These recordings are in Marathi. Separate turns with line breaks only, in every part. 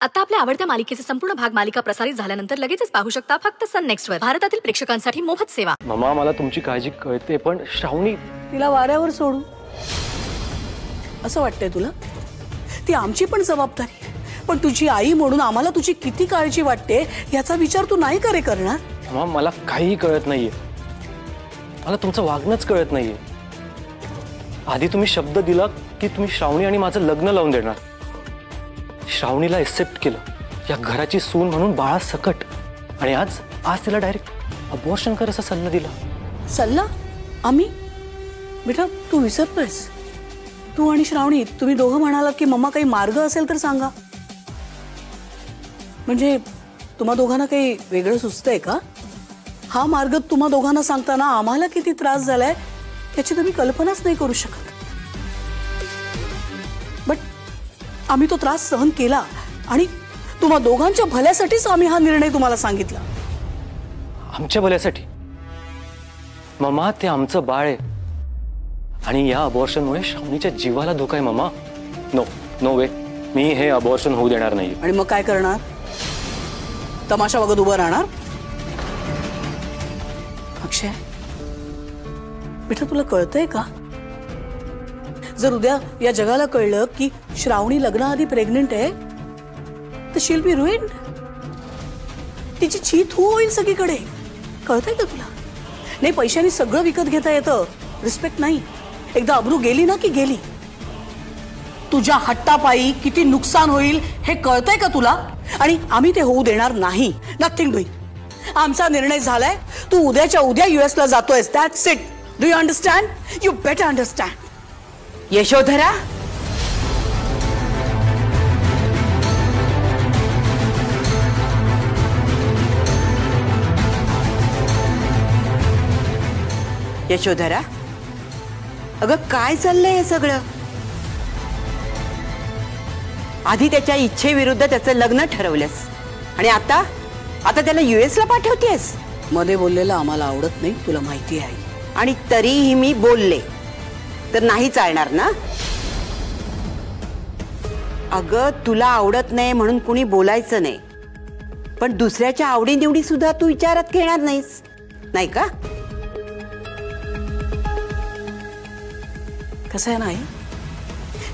आता आपल्या आवडत्या मालिकेचे संपूर्ण भाग मालिका प्रसारित झाल्यानंतर लगेचच पाहू शकता फक्त सन नेक्स्ट वर। भारतातील प्रेक्षकांसाठी मोफत सेवा।
मम्मा मला तुमची काळजी कळते पण श्रावणी
तिला वाऱ्यावर सोडू असं वाटतंय तुला? ती आमची पण जबाबदारी आहे, पण तुझी आई म्हणून आम्हाला तुझी किती काळजी वाटते याचा विचार तू नाही करे करणार?
मम्मा मला काही कळत नाहीये, मला तुमचं वागणंच कळत नाहीये। आधी तुम्ही शब्द दिला की तुम्ही श्रावणी आणि माझं लग्न लावून देणार, श्रावणीला एक्सेप्ट केलं या घराची सून म्हणून बाळा सकट, आणि आज तिला डायरेक्ट अबॉर्शन कर असा सल्ला दिला।
सल्ला? आम्ही? बेटा तू विसरतोयस, तू आणि श्रावणी तुम्ही दोघं म्हणालात की मम्मा काही मार्ग असेल तर सांगा। म्हणजे तुम्हा दोघांना काही वेगळं सुचतंय का? हा मार्ग तुम्हा दोघांना सांगताना आम्हाला किती त्रास झालाय त्याची तुम्ही कल्पनाच नाही करू शकत। बट आम्ही तो त्रास सहन केला आणि तुम्हा दोघांच्या भल्यासाठीच आम्ही हा निर्णय तुम्हाला सांगितला।
आमच्या भल्यासाठी? मम्मा ते आमचं बाळ आहे आणि या अबॉर्शनमुळे श्रावणीच्या जीवाला धोका आहे। मम्मा नो नो वे, मी हे अबॉर्शन होऊ देणार नाही।
आणि मग काय करणार? तमाशा बघत उभं राहणार? अक्षय बेटा तुला कळतंय का? जर उद्या या जगाला कळलं की श्रावणी लग्नाआधी प्रेग्नेंट आहे तर शील बी रुईन, तिची चीत होईल सगळीकडे। कळतंय का तुला? नाही पैशांनी सगळं विकत घेता येतं, रिस्पेक्ट नाही। एकदा अब्रू गेली ना की गेली। तुझ्या हट्टापायी किती नुकसान होईल हे कळतंय का तुला? आणि आम्ही ते होऊ देणार नाही। Nothing doing. आमचा निर्णय झालाय, तू उद्याच्या उद्या US ला जातोयस, that's it. Do you understand? You better understand.
Yashodhara, Yashodhara, अगं काय चाललंय हे सगळं? आधी त्याच्या इच्छेविरुद्ध त्याचं लग्न ठरवलंस आणि आता त्याला US ला पाठवतेस?
मध्ये बोललेलं आम्हाला आवडत नाही, तुला माहिती आहे।
आणि तरीही मी बोलले तर नाही चालणार ना? अगं तुला आवडत नाही म्हणून कुणी बोलायचं नाही, पण दुसऱ्याच्या आवडीनिवडी सुद्धा तू विचारात घेणार नाहीस, नाही का?
कसं आहे नाही,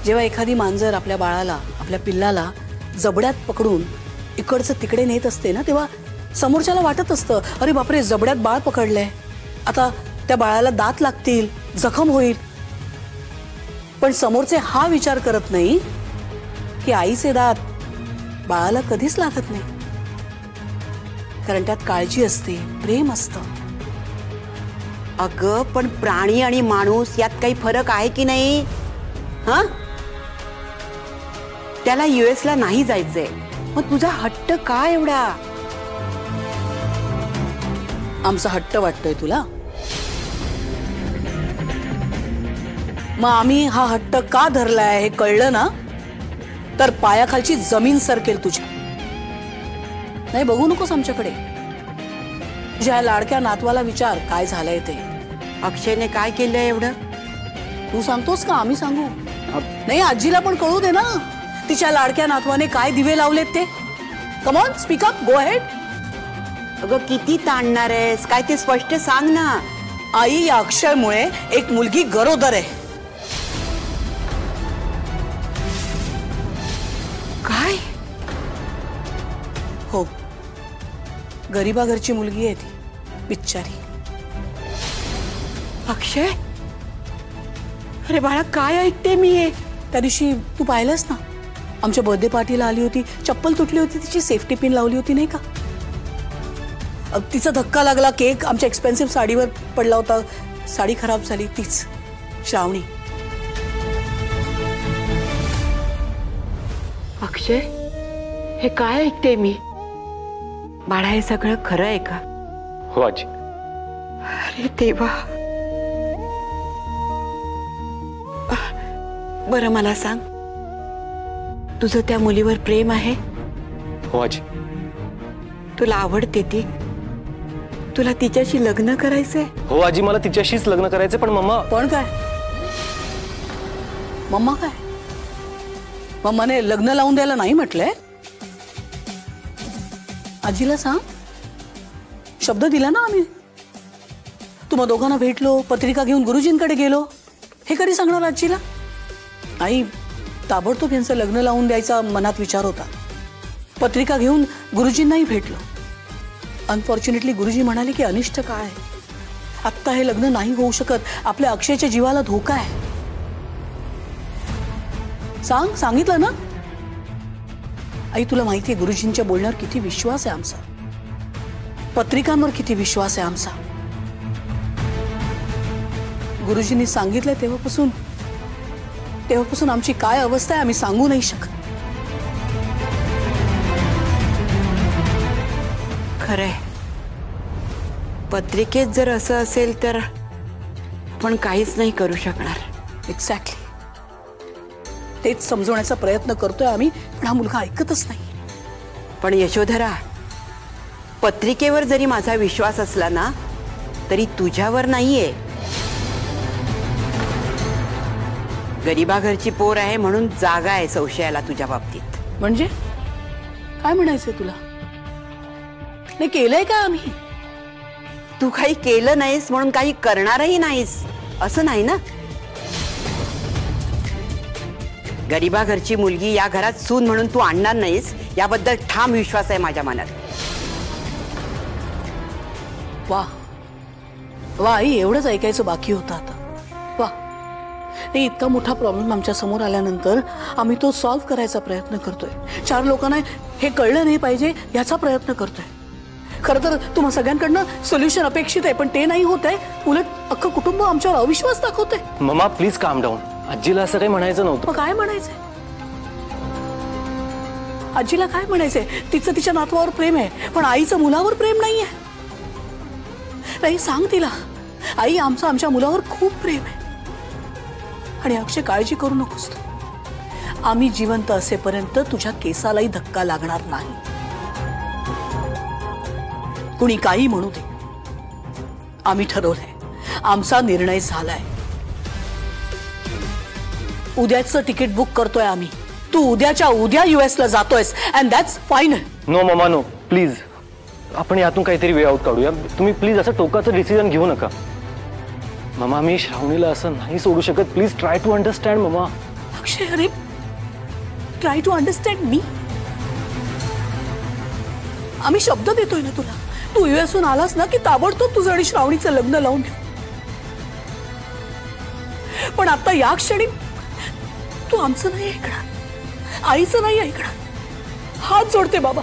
जेव्हा एखादी मांजर आपल्या बाळाला आपल्या पिल्लाला जबड्यात पकडून इकडचं तिकडे नेत असते ना, तेव्हा समोरच्याला वाटत असतं अरे बापरे जबड्यात बाळ पकडलंय, आता त्या बाळाला दात लागतील, जखम होईल। पण समोरचे हा विचार करत नाही की आईचे दात बाळाला कधीच लागत नाही, कारण त्यात काळजी असते, प्रेम असतं।
अगं पण प्राणी आणि माणूस यात काही फरक आहे की नाही? हा, त्याला US ला नाही जायचंय, मग तुझा हट्ट का एवढा?
आमचा हट्ट वाटतोय तुला? मग आम्ही हा हट्ट का धरलाय हे कळलं ना तर पायाखालची जमीन सरकेल तुझ्या। नाही बघू नकोस आमच्याकडे। तुझ्या लाडक्या नातवाला विचार काय झालंय ते।
अक्षयने काय केलंय एवढं?
तू सांगतोस का आम्ही सांगू? नाही आजीला पण कळू दे ना तिच्या लाडक्या नातवाने काय दिवे लावलेत ते। Come on speak up, go ahead.
अगं किती ताणणार आहेस, काय ते स्पष्ट सांग ना।
आई या अक्षयमुळे एक मुलगी गरोदर आहे।
काय?
हो, गरीबा घरची मुलगी आहे ती, बिचारी।
अक्षय, अरे बाळा काय ऐकते मी हे?
त्या दिवशी तू पाहिलंस ना, आमच्या बर्थडे पार्टीला आली होती, चप्पल तुटली होती, तिची सेफ्टी पिन लावली होती नाही का? तिचा धक्का लागला, केक आमच्या एक्सपेन्सिव्ह साडीवर पडला होता, साडी खराब झाली, तीच श्रावणी।
अक्षय, हे काय ऐकते मी? बाळा हे सगळं खरं आहे का?
हो आजी।
अरे देवा, बरं मला सांग, तुझं त्या मुलीवर प्रेम आहे?
हो आजी।
तुला आवडते ती? तुला तिच्याशी लग्न करायचंय?
हो आजी, मला तिच्याशीच लग्न करायचंय। पण मम्मा
पण काय? मम्मा काय? मम्माने लग्न लावून द्यायला नाही म्हटलंय? आजीला सांग, शब्द दिला ना आम्ही. तुम्हा दोघांना भेटलो, पत्रिका घेऊन गुरुजींकडे गेलो. हे कधी सांगणार आजीला? आई, ताबडतोब यांचं लग्न लावून द्यायचा मनात विचार होता. पत्रिका घेऊन गुरुजींनाही भेटलो. अनफॉर्च्युनेटली गुरुजी म्हणाले की अनिष्ट काळ आहे, आत्ता हे लग्न नाही होऊ शकत, आपल्या अक्षयच्या जीवाला धोका आहे. सांगितलं ना आई. तुला माहितीये गुरुजींच्या बोलण्यावर किती विश्वास आहे आमचा, पत्रिकांवर किती विश्वास आहे आमचा. गुरुजींनी सांगितलंय तेव्हापासून आमची काय अवस्था आहे आम्ही सांगू नाही शकत.
खरंय, पत्रिकेत जर असं असेल तर आपण काहीच नाही करू शकणार.
एक्झॅक्टली तेच समजवण्याचा प्रयत्न करतोय आम्ही, पण हा मुलगा ऐकतच नाही.
पण यशोधरा, पत्रिकेवर जरी माझा विश्वास असला ना तरी तुझ्यावर नाहीये. गरीबा घरची पोर आहे म्हणून जागा आहे संशयाला तुझ्या बाबतीत.
म्हणजे काय म्हणायचंय तुला? नाही केलंय का आम्ही?
तू काही केलं नाहीस म्हणून काही करणारही नाहीस असं नाही ना. गरीबा घरची मुलगी या घरात सून म्हणून तू आणणार नाहीस याबद्दल ठाम विश्वास आहे माझ्या मनात.
वा वा आई, एवढंच ऐकायचं बाकी होतं आता. वा, नाही इतका मोठा प्रॉब्लेम आमच्या समोर आल्यानंतर आम्ही तो सॉल्व्ह करायचा प्रयत्न करतोय. 4 लोकांना हे कळलं नाही पाहिजे याचा प्रयत्न करतोय. खरं तर तुम्हा सगळ्यांकडनं सोल्युशन अपेक्षित आहे, पण ते नाही होत आहे. उलट अख्खं कुटुंब आमच्यावर अविश्वास दाखवतंय.
ममा प्लीज काम डाऊन. आजीला असं काही म्हणायचं नव्हतं.
मग काय म्हणायचंय? आजीला काय म्हणायचंय? तिचं तिच्या नातवावर प्रेम आहे, पण आईचं मुलावर प्रेम नाहीये. नाही, सांग तिला, आई आमचं आमच्या मुलावर खूप प्रेम आहे. आणि अक्षय, काळजी करू नकोस तू. आम्ही जिवंत असेपर्यंत तुझ्या केसालाही धक्का लागणार नाही. कुणी काही म्हणू दे, आम्ही ठरवलंय, आमचा निर्णय झालाय. उद्याचं तिकीट बुक करतोय आम्ही. तू उद्याच्या उद्या US ला जातोयस and that's final.
No mama no, please आपण यातून काहीतरी वे आउट काढूया. तुम्ही प्लीज असं टोकाचं डिसिजन घेऊ नका. ममा, मी श्रावणीला असं नाही सोडू शकत. Please try to understand mama.
Akshay, अरे ट्राय टू अंडरस्टँड मी? आम्ही शब्द देतोय ना तुला, तू US हून आलास ना की ताबडतोब तुझं आणि श्रावणीचं लग्न लावून ठेव. पण आता या क्षणी तू आमचं नाही ऐकणार, आईचं नाही ऐकणार. हात जोडते बाबा.